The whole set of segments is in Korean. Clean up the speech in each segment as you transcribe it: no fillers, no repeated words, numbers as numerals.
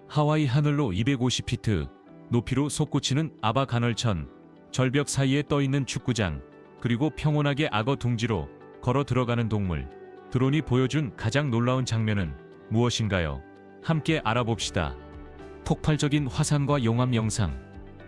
하와이 하늘로 250피트, 높이로 솟구치는 아바 간헐천, 절벽 사이에 떠있는 축구장, 그리고 평온하게 악어 둥지로 걸어 들어가는 동물. 드론이 보여준 가장 놀라운 장면은 무엇인가요? 함께 알아봅시다. 폭발적인 화산과 용암 영상.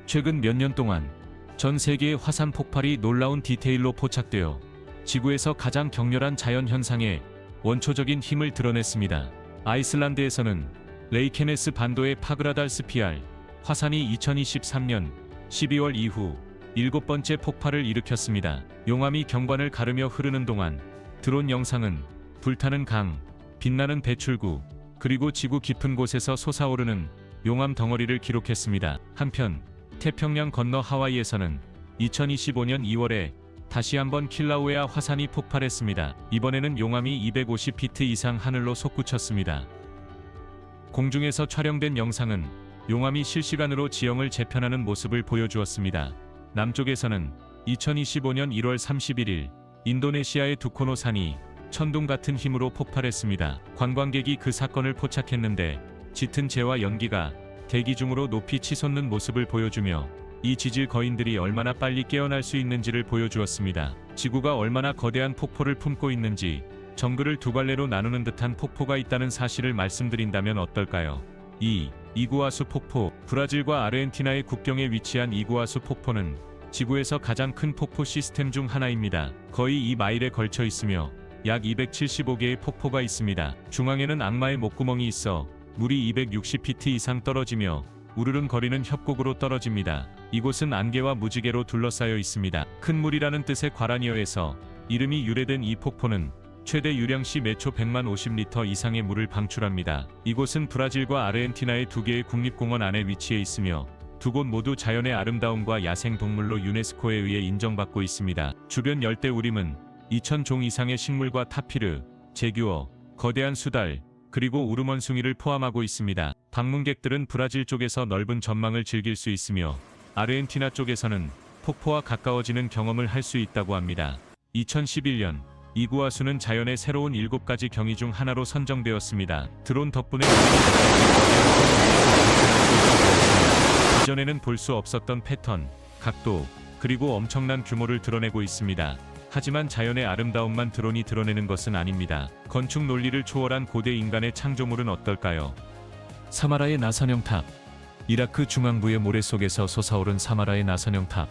최근 몇 년 동안 전 세계의 화산 폭발이 놀라운 디테일로 포착되어 지구에서 가장 격렬한 자연 현상의 원초적인 힘을 드러냈습니다. 아이슬란드에서는 레이케네스 반도의 파그라달스피알 화산이 2023년 12월 이후 7번째 폭발을 일으켰습니다. 용암이 경관을 가르며 흐르는 동안 드론 영상은 불타는 강, 빛나는 배출구, 그리고 지구 깊은 곳에서 솟아오르는 용암 덩어리를 기록했습니다. 한편 태평양 건너 하와이에서는 2025년 2월에 다시 한번 킬라우에아 화산이 폭발했습니다. 이번에는 용암이 250피트 이상 하늘로 솟구쳤습니다. 공중에서 촬영된 영상은 용암이 실시간으로 지형을 재편하는 모습을 보여주었습니다. 남쪽에서는 2025년 1월 31일 인도네시아의 두코노 산이 천둥 같은 힘으로 폭발했습니다. 관광객이 그 사건을 포착했는데 짙은 재와 연기가 대기 중으로 높이 치솟는 모습을 보여주며 이 지질 거인들이 얼마나 빨리 깨어날 수 있는지를 보여주었습니다. 지구가 얼마나 거대한 폭포를 품고 있는지 정글을 두 갈래로 나누는 듯한 폭포가 있다는 사실을 말씀드린다면 어떨까요? 이구아수 폭포. 브라질과 아르헨티나의 국경에 위치한 이구아수 폭포는 지구에서 가장 큰 폭포 시스템 중 하나입니다. 거의 2마일에 걸쳐 있으며 약 275개의 폭포가 있습니다. 중앙에는 악마의 목구멍이 있어 물이 260피트 이상 떨어지며 우르릉거리는 협곡으로 떨어집니다. 이곳은 안개와 무지개로 둘러싸여 있습니다. 큰 물이라는 뜻의 과라니어에서 이름이 유래된 이 폭포는 최대 유량시 매초 100만 50리터 이상의 물을 방출합니다. 이곳은 브라질과 아르헨티나의 두 개의 국립공원 안에 위치해 있으며 두 곳 모두 자연의 아름다움과 야생동물로 유네스코에 의해 인정받고 있습니다. 주변 열대우림은 2,000종 이상의 식물과 타피르, 제규어, 거대한 수달, 그리고 우르먼숭이를 포함하고 있습니다. 방문객들은 브라질 쪽에서 넓은 전망을 즐길 수 있으며 아르헨티나 쪽에서는 폭포와 가까워지는 경험을 할 수 있다고 합니다. 2011년 이구아수는 자연의 새로운 7가지 경이 중 하나로 선정되었습니다. 드론 덕분에 이전에는 볼 수 없었던 패턴, 각도, 그리고 엄청난 규모를 드러내고 있습니다. 하지만 자연의 아름다움만 드론이 드러내는 것은 아닙니다. 건축 논리를 초월한 고대 인간의 창조물은 어떨까요? 사마라의 나선형탑. 이라크 중앙부의 모래 속에서 솟아오른 사마라의 나선형탑.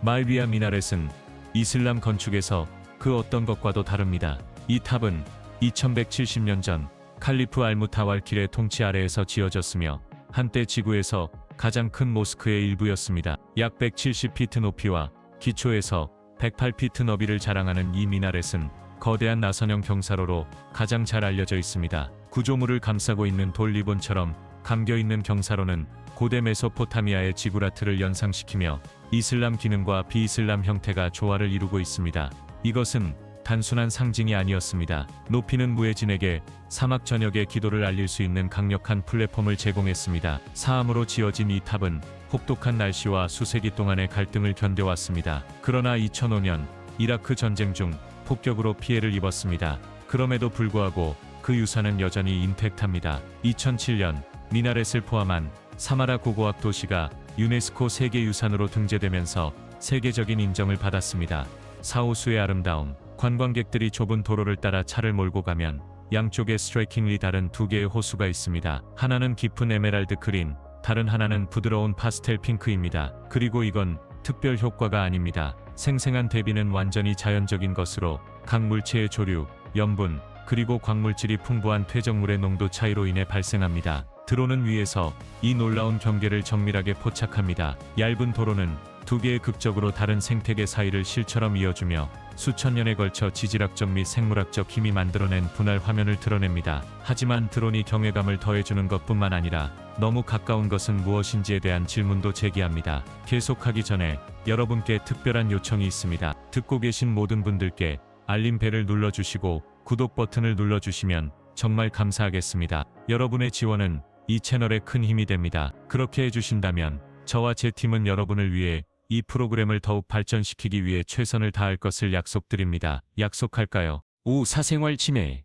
말비아 미나렛은 이슬람 건축에서 그 어떤 것과도 다릅니다. 이 탑은 2170년 전 칼리프 알무타왈킬의 통치 아래에서 지어졌으며 한때 지구에서 가장 큰 모스크의 일부였습니다. 약 170피트 높이와 기초에서 108피트 너비를 자랑하는 이 미나렛은 거대한 나선형 경사로로 가장 잘 알려져 있습니다. 구조물을 감싸고 있는 돌 리본처럼 감겨있는 경사로는 고대 메소포타미아의 지구라트를 연상시키며 이슬람 기능과 비이슬람 형태가 조화를 이루고 있습니다. 이것은 단순한 상징이 아니었습니다. 높이는 무에진에게 사막 전역의 기도를 알릴 수 있는 강력한 플랫폼을 제공했습니다. 사암으로 지어진 이 탑은 혹독한 날씨와 수세기 동안의 갈등을 견뎌왔습니다. 그러나 2005년 이라크 전쟁 중 폭격으로 피해를 입었습니다. 그럼에도 불구하고 그 유산은 여전히 인택트합니다. 2007년 미나렛을 포함한 사마라 고고학 도시가 유네스코 세계유산으로 등재되면서 세계적인 인정을 받았습니다. 사호수의 아름다움. 관광객들이 좁은 도로를 따라 차를 몰고 가면 양쪽에 스트라이킹리 다른 두 개의 호수가 있습니다. 하나는 깊은 에메랄드 그린, 다른 하나는 부드러운 파스텔 핑크입니다. 그리고 이건 특별 효과가 아닙니다. 생생한 대비는 완전히 자연적인 것으로 각 물체의 조류, 염분, 그리고 광물질이 풍부한 퇴적물의 농도 차이로 인해 발생합니다. 드론은 위에서 이 놀라운 경계를 정밀하게 포착합니다. 얇은 도로는 두 개의 극적으로 다른 생태계 사이를 실처럼 이어주며 수천 년에 걸쳐 지질학적 및 생물학적 힘이 만들어낸 분할 화면을 드러냅니다. 하지만 드론이 경외감을 더해주는 것뿐만 아니라 너무 가까운 것은 무엇인지에 대한 질문도 제기합니다. 계속하기 전에 여러분께 특별한 요청이 있습니다. 듣고 계신 모든 분들께 알림벨을 눌러주시고 구독 버튼을 눌러주시면 정말 감사하겠습니다. 여러분의 지원은 이 채널에 큰 힘이 됩니다. 그렇게 해주신다면 저와 제 팀은 여러분을 위해 이 프로그램을 더욱 발전시키기 위해 최선을 다할 것을 약속드립니다. 약속할까요? 5. 사생활 침해.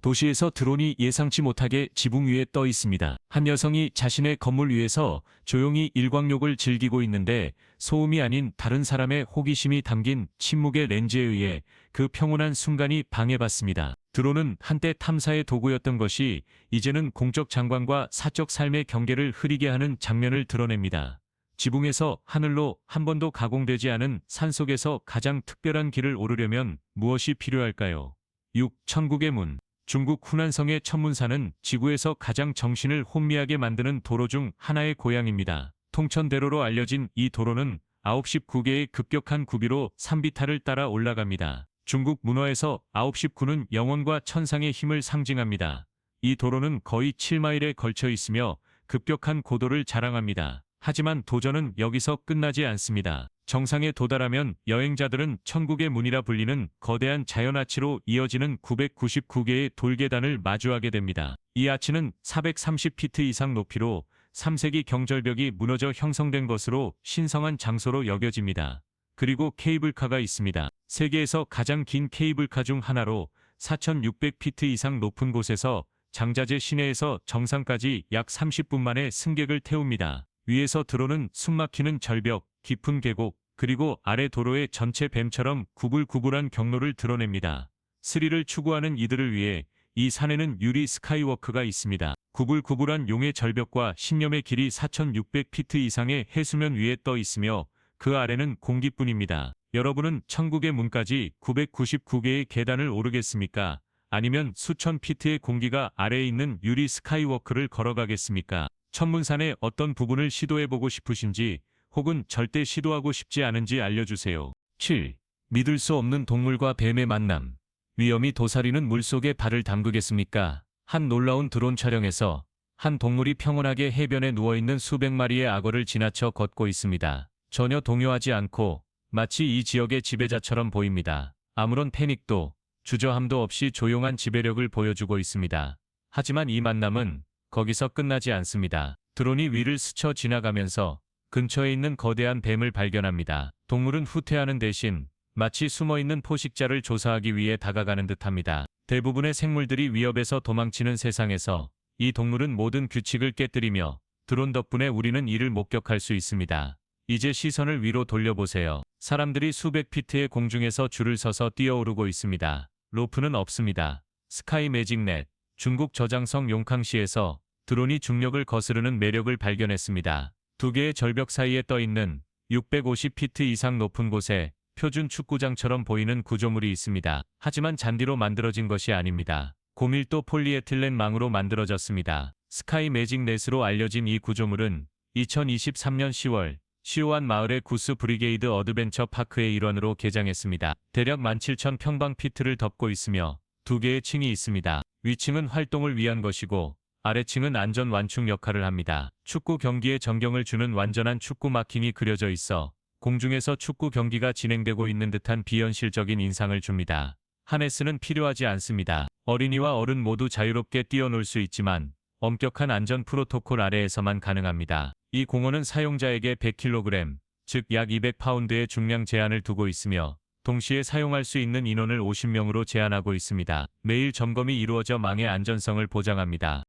도시에서 드론이 예상치 못하게 지붕 위에 떠 있습니다. 한 여성이 자신의 건물 위에서 조용히 일광욕을 즐기고 있는데 소음이 아닌 다른 사람의 호기심이 담긴 침묵의 렌즈에 의해 그 평온한 순간이 방해받습니다. 드론은 한때 탐사의 도구였던 것이 이제는 공적 장관과 사적 삶의 경계를 흐리게 하는 장면을 드러냅니다. 지붕에서 하늘로 한 번도 가공되지 않은 산속에서 가장 특별한 길을 오르려면 무엇이 필요할까요? 6. 천국의 문. 중국 후난성의 천문산은 지구에서 가장 정신을 혼미하게 만드는 도로 중 하나의 고향입니다. 통천대로로 알려진 이 도로는 9십9개의 급격한 구비로 산비탈을 따라 올라갑니다. 중국 문화에서 9십9는 영혼과 천상의 힘을 상징합니다. 이 도로는 거의 7마일에 걸쳐 있으며 급격한 고도를 자랑합니다. 하지만 도전은 여기서 끝나지 않습니다. 정상에 도달하면 여행자들은 천국의 문이라 불리는 거대한 자연 아치로 이어지는 999개의 돌계단을 마주하게 됩니다. 이 아치는 430피트 이상 높이로 3세기 경절벽이 무너져 형성된 것으로 신성한 장소로 여겨집니다. 그리고 케이블카가 있습니다. 세계에서 가장 긴 케이블카 중 하나로 4,600피트 이상 높은 곳에서 장자제 시내에서 정상까지 약 30분 만에 승객을 태웁니다. 위에서 드론은 숨막히는 절벽, 깊은 계곡, 그리고 아래 도로의 전체 뱀처럼 구불구불한 경로를 드러냅니다. 스릴을 추구하는 이들을 위해 이 산에는 유리 스카이워크가 있습니다. 구불구불한 용의 절벽과 신념의 길이 4,600피트 이상의 해수면 위에 떠 있으며 그 아래는 공기뿐입니다. 여러분은 천국의 문까지 999개의 계단을 오르겠습니까? 아니면 수천 피트의 공기가 아래에 있는 유리 스카이워크를 걸어가겠습니까? 천문산의 어떤 부분을 시도해보고 싶으신지 혹은 절대 시도하고 싶지 않은지 알려주세요. 7. 믿을 수 없는 동물과 뱀의 만남. 위험이 도사리는 물속에 발을 담그겠습니까? 한 놀라운 드론 촬영에서 한 동물이 평온하게 해변에 누워있는 수백 마리의 악어를 지나쳐 걷고 있습니다. 전혀 동요하지 않고 마치 이 지역의 지배자처럼 보입니다. 아무런 패닉도 주저함도 없이 조용한 지배력을 보여주고 있습니다. 하지만 이 만남은 거기서 끝나지 않습니다. 드론이 위를 스쳐 지나가면서 근처에 있는 거대한 뱀을 발견합니다. 동물은 후퇴하는 대신 마치 숨어있는 포식자를 조사하기 위해 다가가는 듯합니다. 대부분의 생물들이 위협에서 도망치는 세상에서 이 동물은 모든 규칙을 깨뜨리며 드론 덕분에 우리는 이를 목격할 수 있습니다. 이제 시선을 위로 돌려보세요. 사람들이 수백 피트의 공중에서 줄을 서서 뛰어오르고 있습니다. 로프는 없습니다. 스카이 매직넷. 중국 저장성 용캉시에서 드론이 중력을 거스르는 매력을 발견했습니다. 두 개의 절벽 사이에 떠 있는 650피트 이상 높은 곳에 표준 축구장처럼 보이는 구조물이 있습니다. 하지만 잔디로 만들어진 것이 아닙니다. 고밀도 폴리에틸렌 망으로 만들어졌습니다. 스카이 매직넷으로 알려진 이 구조물은 2023년 10월 시오안 마을의 구스 브리게이드 어드벤처 파크의 일원으로 개장했습니다. 대략 17,000평방피트를 덮고 있으며 두 개의 층이 있습니다. 위층은 활동을 위한 것이고 아래층은 안전 완충 역할을 합니다. 축구 경기에 전경을 주는 완전한 축구 마킹이 그려져 있어 공중에서 축구 경기가 진행되고 있는 듯한 비현실적인 인상을 줍니다. 하네스는 필요하지 않습니다. 어린이와 어른 모두 자유롭게 뛰어놀 수 있지만 엄격한 안전 프로토콜 아래에서만 가능합니다. 이 공원은 사용자에게 100kg, 즉 약 200파운드의 중량 제한을 두고 있으며 동시에 사용할 수 있는 인원을 50명으로 제한하고 있습니다. 매일 점검이 이루어져 망의 안전성을 보장합니다.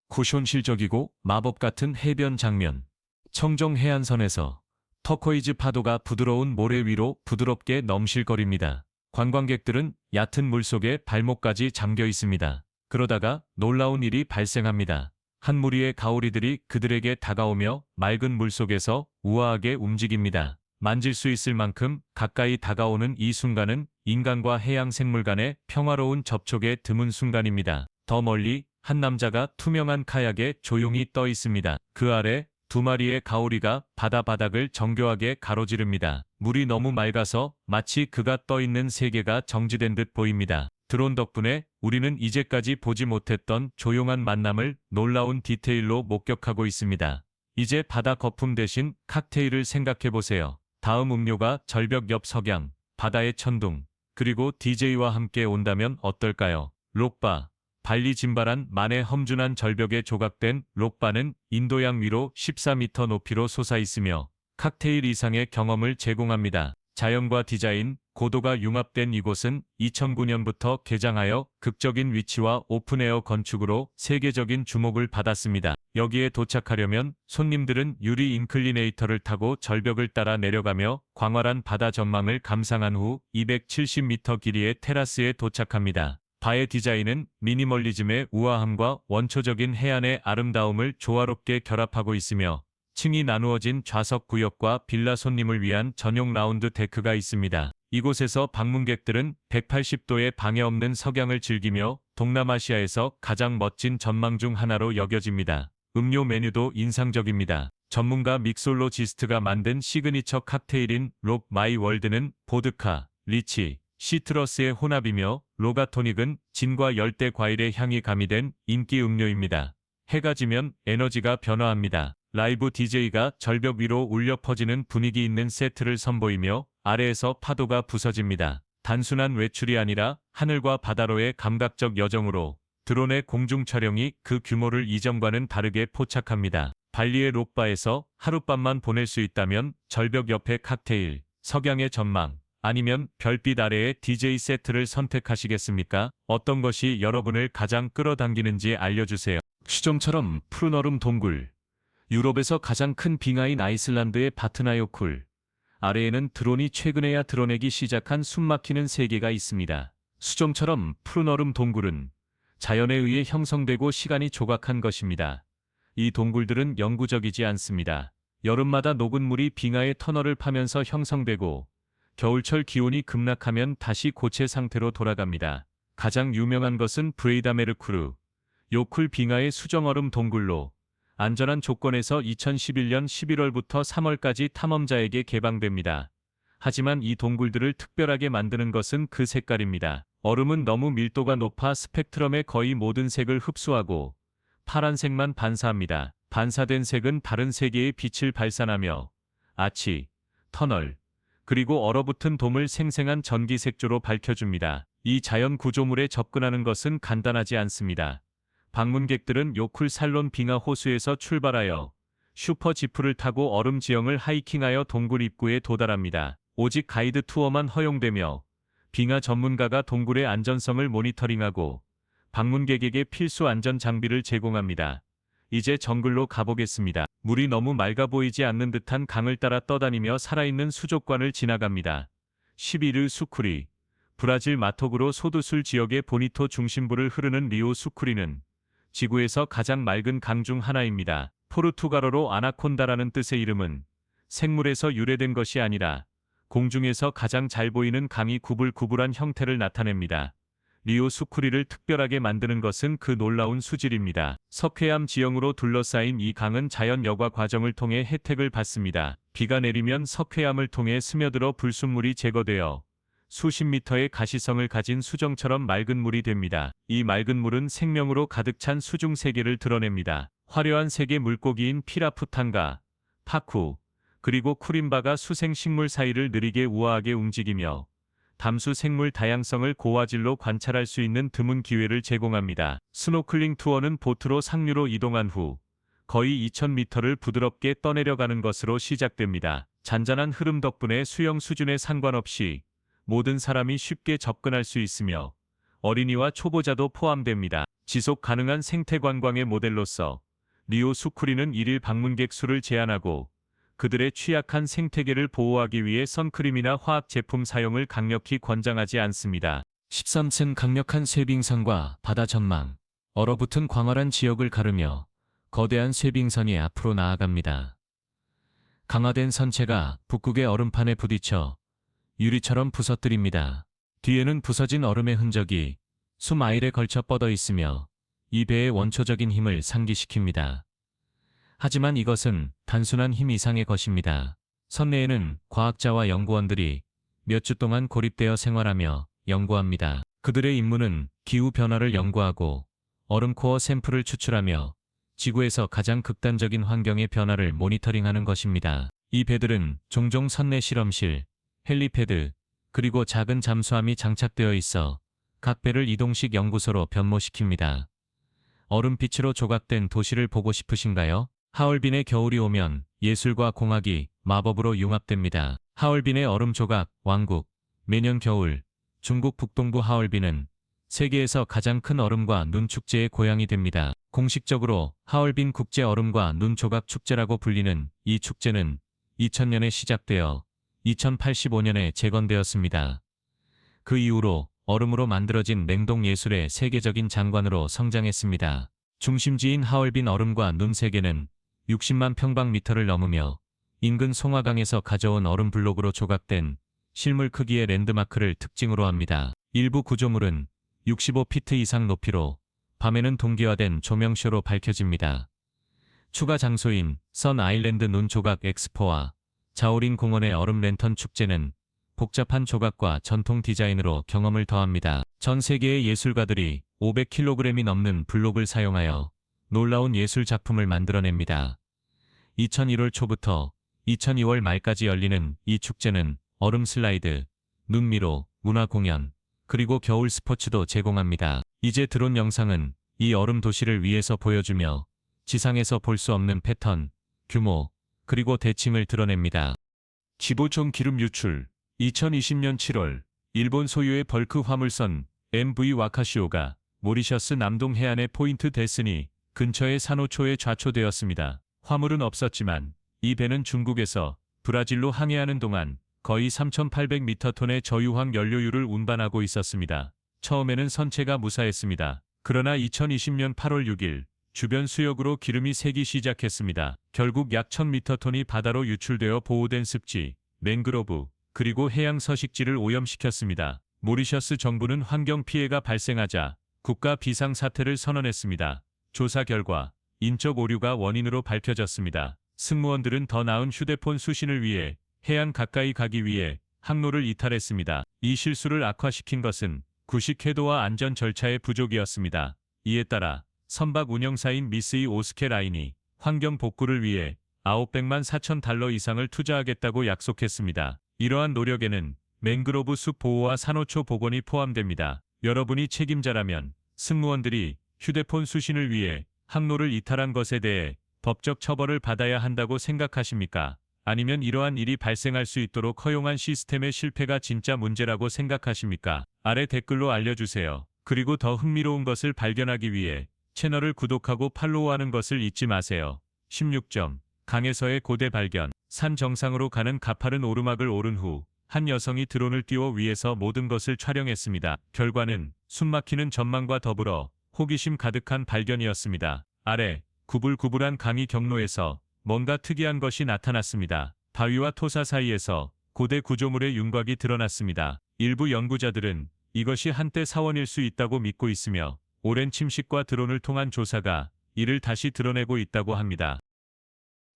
쿠션실적이고 마법 같은 해변 장면. 청정 해안선에서 터코이즈 파도가 부드러운 모래 위로 부드럽게 넘실거립니다. 관광객들은 얕은 물속에 발목까지 잠겨 있습니다. 그러다가 놀라운 일이 발생합니다. 한 무리의 가오리들이 그들에게 다가오며 맑은 물속에서 우아하게 움직입니다. 만질 수 있을 만큼 가까이 다가오는 이 순간은 인간과 해양 생물 간의 평화로운 접촉의 드문 순간입니다. 더 멀리 한 남자가 투명한 카약에 조용히 떠 있습니다. 그 아래 두 마리의 가오리가 바다 바닥을 정교하게 가로지릅니다. 물이 너무 맑아서 마치 그가 떠 있는 세계가 정지된 듯 보입니다. 드론 덕분에 우리는 이제까지 보지 못했던 조용한 만남을 놀라운 디테일로 목격하고 있습니다. 이제 바다 거품 대신 칵테일을 생각해보세요. 다음 음료가 절벽 옆 석양, 바다의 천둥, 그리고 DJ와 함께 온다면 어떨까요? 록바. 발리 짐바란 만의 험준한 절벽에 조각된 록바는 인도양 위로 14m 높이로 솟아있으며 칵테일 이상의 경험을 제공합니다. 자연과 디자인, 고도가 융합된 이곳은 2009년부터 개장하여 극적인 위치와 오픈에어 건축으로 세계적인 주목을 받았습니다. 여기에 도착하려면 손님들은 유리 인클리네이터를 타고 절벽을 따라 내려가며 광활한 바다 전망을 감상한 후 270m 길이의 테라스에 도착합니다. 바의 디자인은 미니멀리즘의 우아함과 원초적인 해안의 아름다움을 조화롭게 결합하고 있으며 층이 나누어진 좌석 구역과 빌라 손님을 위한 전용 라운드 데크가 있습니다. 이곳에서 방문객들은 180도의 방해 없는 석양을 즐기며 동남아시아에서 가장 멋진 전망 중 하나로 여겨집니다. 음료 메뉴도 인상적입니다. 전문가 믹솔로지스트가 만든 시그니처 칵테일인 록 마이 월드는 보드카, 리치, 시트러스의 혼합이며 로가토닉은 진과 열대 과일의 향이 가미된 인기 음료입니다. 해가 지면 에너지가 변화합니다. 라이브 DJ가 절벽 위로 울려 퍼지는 분위기 있는 세트를 선보이며 아래에서 파도가 부서집니다. 단순한 외출이 아니라 하늘과 바다로의 감각적 여정으로 드론의 공중 촬영이 그 규모를 이전과는 다르게 포착합니다. 발리의 록바에서 하룻밤만 보낼 수 있다면 절벽 옆의 칵테일, 석양의 전망, 아니면 별빛 아래의 DJ 세트를 선택하시겠습니까? 어떤 것이 여러분을 가장 끌어당기는지 알려주세요. 수정처럼 푸른 얼음 동굴. 유럽에서 가장 큰 빙하인 아이슬란드의 바트나요쿨. 아래에는 드론이 최근에야 드러내기 시작한 숨막히는 세계가 있습니다. 수정처럼 푸른 얼음 동굴은 자연에 의해 형성되고 시간이 조각한 것입니다. 이 동굴들은 영구적이지 않습니다. 여름마다 녹은 물이 빙하의 터널을 파면서 형성되고 겨울철 기온이 급락하면 다시 고체 상태로 돌아갑니다. 가장 유명한 것은 브레이다메르쿠르, 요쿨 빙하의 수정얼음 동굴로 안전한 조건에서 2011년 11월부터 3월까지 탐험자에게 개방됩니다. 하지만 이 동굴들을 특별하게 만드는 것은 그 색깔입니다. 얼음은 너무 밀도가 높아 스펙트럼의 거의 모든 색을 흡수하고 파란색만 반사합니다. 반사된 색은 다른 세계의 빛을 발산하며 아치, 터널, 그리고 얼어붙은 돔을 생생한 전기색조로 밝혀줍니다. 이 자연 구조물에 접근하는 것은 간단하지 않습니다. 방문객들은 요쿨 살론 빙하 호수에서 출발하여 슈퍼 지프를 타고 얼음 지형을 하이킹하여 동굴 입구에 도달합니다. 오직 가이드 투어만 허용되며 빙하 전문가가 동굴의 안전성을 모니터링하고 방문객에게 필수 안전 장비를 제공합니다. 이제 정글로 가보겠습니다. 물이 너무 맑아 보이지 않는 듯한 강을 따라 떠다니며 살아있는 수족관을 지나갑니다. 11일 수쿠리. 브라질 마토그로 소두술 지역의 보니토 중심부를 흐르는 리오 수쿠리는 지구에서 가장 맑은 강 중 하나입니다. 포르투갈어로 아나콘다라는 뜻의 이름은 생물에서 유래된 것이 아니라 공중에서 가장 잘 보이는 강이 구불구불한 형태를 나타냅니다. 리오 수쿠리를 특별하게 만드는 것은 그 놀라운 수질입니다. 석회암 지형으로 둘러싸인 이 강은 자연 여과 과정을 통해 혜택을 받습니다. 비가 내리면 석회암을 통해 스며들어 불순물이 제거되어 수십 미터의 가시성을 가진 수정처럼 맑은 물이 됩니다. 이 맑은 물은 생명으로 가득 찬 수중 세계를 드러냅니다. 화려한 색의 물고기인 피라푸탄가, 파쿠, 그리고 쿠림바가 수생 식물 사이를 느리게 우아하게 움직이며 담수 생물 다양성을 고화질로 관찰할 수 있는 드문 기회를 제공합니다. 스노클링 투어는 보트로 상류로 이동한 후 거의 2000m를 부드럽게 떠내려가는 것으로 시작됩니다. 잔잔한 흐름 덕분에 수영 수준에 상관없이 모든 사람이 쉽게 접근할 수 있으며 어린이와 초보자도 포함됩니다. 지속 가능한 생태 관광의 모델로서 리오 수쿠리는 일일 방문객 수를 제한하고 그들의 취약한 생태계를 보호하기 위해 선크림이나 화학 제품 사용을 강력히 권장하지 않습니다. 13층 강력한 쇠빙선과 바다 전망, 얼어붙은 광활한 지역을 가르며 거대한 쇠빙선이 앞으로 나아갑니다. 강화된 선체가 북극의 얼음판에 부딪혀 유리처럼 부서뜨립니다. 뒤에는 부서진 얼음의 흔적이 수마일에 걸쳐 뻗어 있으며 이 배의 원초적인 힘을 상기시킵니다. 하지만 이것은 단순한 힘 이상의 것입니다. 선내에는 과학자와 연구원들이 몇 주 동안 고립되어 생활하며 연구합니다. 그들의 임무는 기후변화를 연구하고 얼음코어 샘플을 추출하며 지구에서 가장 극단적인 환경의 변화를 모니터링하는 것입니다. 이 배들은 종종 선내 실험실, 헬리패드, 그리고 작은 잠수함이 장착되어 있어 각 배를 이동식 연구소로 변모시킵니다. 얼음빛으로 조각된 도시를 보고 싶으신가요? 하얼빈의 겨울이 오면 예술과 공학이 마법으로 융합됩니다. 하얼빈의 얼음 조각 왕국. 매년 겨울 중국 북동부 하얼빈은 세계에서 가장 큰 얼음과 눈 축제의 고향이 됩니다. 공식적으로 하얼빈 국제 얼음과 눈 조각 축제라고 불리는 이 축제는 2000년에 시작되어 2085년에 재건되었습니다. 그 이후로 얼음으로 만들어진 냉동 예술의 세계적인 장관으로 성장했습니다. 중심지인 하얼빈 얼음과 눈 세계는 60만 평방미터를 넘으며 인근 송화강에서 가져온 얼음 블록으로 조각된 실물 크기의 랜드마크를 특징으로 합니다. 일부 구조물은 65피트 이상 높이로 밤에는 동기화된 조명쇼로 밝혀집니다. 추가 장소인 선 아일랜드 눈 조각 엑스포와 자오린 공원의 얼음 랜턴 축제는 복잡한 조각과 전통 디자인으로 경험을 더합니다. 전 세계의 예술가들이 500kg이 넘는 블록을 사용하여 놀라운 예술 작품을 만들어냅니다. 2001월 초부터 2002월 말까지 열리는 이 축제는 얼음 슬라이드, 눈미로, 문화 공연, 그리고 겨울 스포츠도 제공합니다. 이제 드론 영상은 이 얼음 도시를 위에서 보여주며 지상에서 볼 수 없는 패턴, 규모, 그리고 대칭을 드러냅니다. 지보촌 기름 유출. 2020년 7월 일본 소유의 벌크 화물선 MV 와카시오가 모리셔스 남동 해안의 포인트 데스니 근처의 산호초에 좌초되었습니다. 화물은 없었지만 이 배는 중국에서 브라질로 항해하는 동안 거의 3,800m톤의 저유황 연료유를 운반하고 있었습니다. 처음에는 선체가 무사했습니다. 그러나 2020년 8월 6일 주변 수역으로 기름이 새기 시작했습니다. 결국 약 1,000m톤이 바다로 유출되어 보호된 습지, 맹그로브, 그리고 해양 서식지를 오염시켰습니다. 모리셔스 정부는 환경 피해가 발생하자 국가 비상사태를 선언했습니다. 조사 결과 인적 오류가 원인으로 밝혀졌습니다. 승무원들은 더 나은 휴대폰 수신을 위해 해안 가까이 가기 위해 항로를 이탈했습니다. 이 실수를 악화시킨 것은 구식 해도와 안전 절차의 부족이었습니다. 이에 따라 선박 운영사인 미쓰이 오스케 라인이 환경 복구를 위해 900만 4천 달러 이상을 투자하겠다고 약속했습니다. 이러한 노력에는 맹그로브 숲 보호와 산호초 복원이 포함됩니다. 여러분이 책임자라면 승무원들이 휴대폰 수신을 위해 항로를 이탈한 것에 대해 법적 처벌을 받아야 한다고 생각하십니까? 아니면 이러한 일이 발생할 수 있도록 허용한 시스템의 실패가 진짜 문제라고 생각하십니까? 아래 댓글로 알려주세요. 그리고 더 흥미로운 것을 발견하기 위해 채널을 구독하고 팔로우하는 것을 잊지 마세요. 16점. 강에서의 고대 발견. 산 정상으로 가는 가파른 오르막을 오른 후 한 여성이 드론을 띄워 위에서 모든 것을 촬영했습니다. 결과는 숨막히는 전망과 더불어 호기심 가득한 발견이었습니다. 아래 구불구불한 강이 경로에서 뭔가 특이한 것이 나타났습니다. 바위와 토사 사이에서 고대 구조물의 윤곽이 드러났습니다. 일부 연구자들은 이것이 한때 사원일 수 있다고 믿고 있으며 오랜 침식과 드론을 통한 조사가 이를 다시 드러내고 있다고 합니다.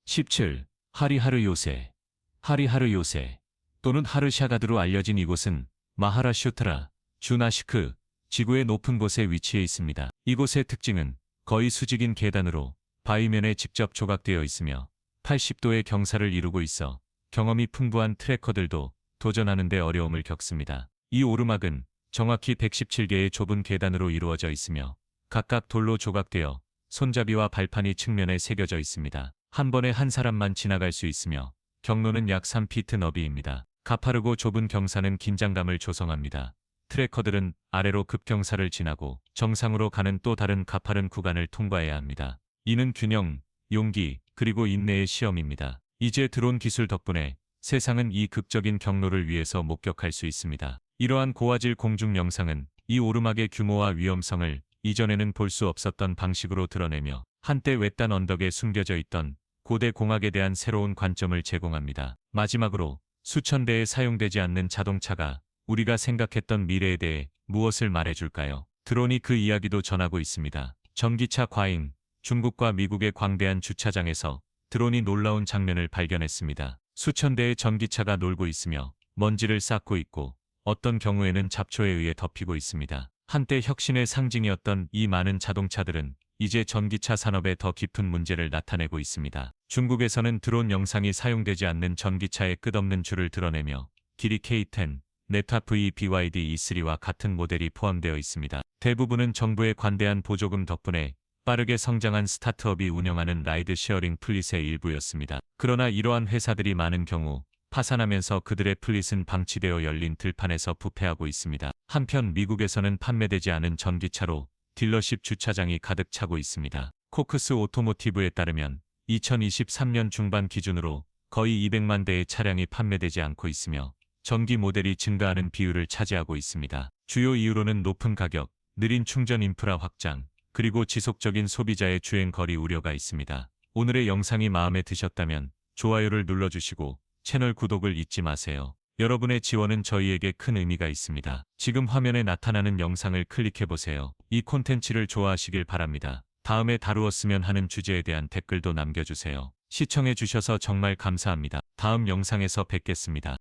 17. 하리하르 요새. 하리하르 요새 또는 하르샤가드로 알려진 이곳은 마하라슈트라, 주나시크, 지구의 높은 곳에 위치해 있습니다. 이곳의 특징은 거의 수직인 계단으로 바위면에 직접 조각되어 있으며 80도의 경사를 이루고 있어 경험이 풍부한 트레커들도 도전하는 데 어려움을 겪습니다. 이 오르막은 정확히 117개의 좁은 계단으로 이루어져 있으며 각각 돌로 조각되어 손잡이와 발판이 측면에 새겨져 있습니다. 한 번에 한 사람만 지나갈 수 있으며 경로는 약 3피트 너비입니다. 가파르고 좁은 경사는 긴장감을 조성합니다. 트레커들은 아래로 급경사를 지나고 정상으로 가는 또 다른 가파른 구간을 통과해야 합니다. 이는 균형, 용기, 그리고 인내의 시험입니다. 이제 드론 기술 덕분에 세상은 이 극적인 경로를 위해서 목격할 수 있습니다. 이러한 고화질 공중 영상은 이 오르막의 규모와 위험성을 이전에는 볼 수 없었던 방식으로 드러내며 한때 외딴 언덕에 숨겨져 있던 고대 공학에 대한 새로운 관점을 제공합니다. 마지막으로 수천 대에 사용되지 않는 자동차가 우리가 생각했던 미래에 대해 무엇을 말해줄까요? 드론이 그 이야기도 전하고 있습니다. 전기차 과잉. 중국과 미국의 광대한 주차장에서 드론이 놀라운 장면을 발견했습니다. 수천 대의 전기차가 놀고 있으며 먼지를 쌓고 있고 어떤 경우에는 잡초에 의해 덮이고 있습니다. 한때 혁신의 상징이었던 이 많은 자동차들은 이제 전기차 산업에 더 깊은 문제를 나타내고 있습니다. 중국에서는 드론 영상이 사용되지 않는 전기차의 끝없는 줄을 드러내며 길이 K10, 넵타 V BYD E3와 같은 모델이 포함되어 있습니다. 대부분은 정부의 관대한 보조금 덕분에 빠르게 성장한 스타트업이 운영하는 라이드 쉐어링 플릿의 일부였습니다. 그러나 이러한 회사들이 많은 경우 파산하면서 그들의 플릿은 방치되어 열린 들판에서 부패하고 있습니다. 한편 미국에서는 판매되지 않은 전기차로 딜러십 주차장이 가득 차고 있습니다. 코크스 오토모티브에 따르면 2023년 중반 기준으로 거의 200만 대의 차량이 판매되지 않고 있으며 전기 모델이 증가하는 비율을 차지하고 있습니다. 주요 이유로는 높은 가격, 느린 충전 인프라 확장, 그리고 지속적인 소비자의 주행 거리 우려가 있습니다. 오늘의 영상이 마음에 드셨다면 좋아요를 눌러주시고 채널 구독을 잊지 마세요. 여러분의 지원은 저희에게 큰 의미가 있습니다. 지금 화면에 나타나는 영상을 클릭해보세요. 이 콘텐츠를 좋아하시길 바랍니다. 다음에 다루었으면 하는 주제에 대한 댓글도 남겨주세요. 시청해주셔서 정말 감사합니다. 다음 영상에서 뵙겠습니다.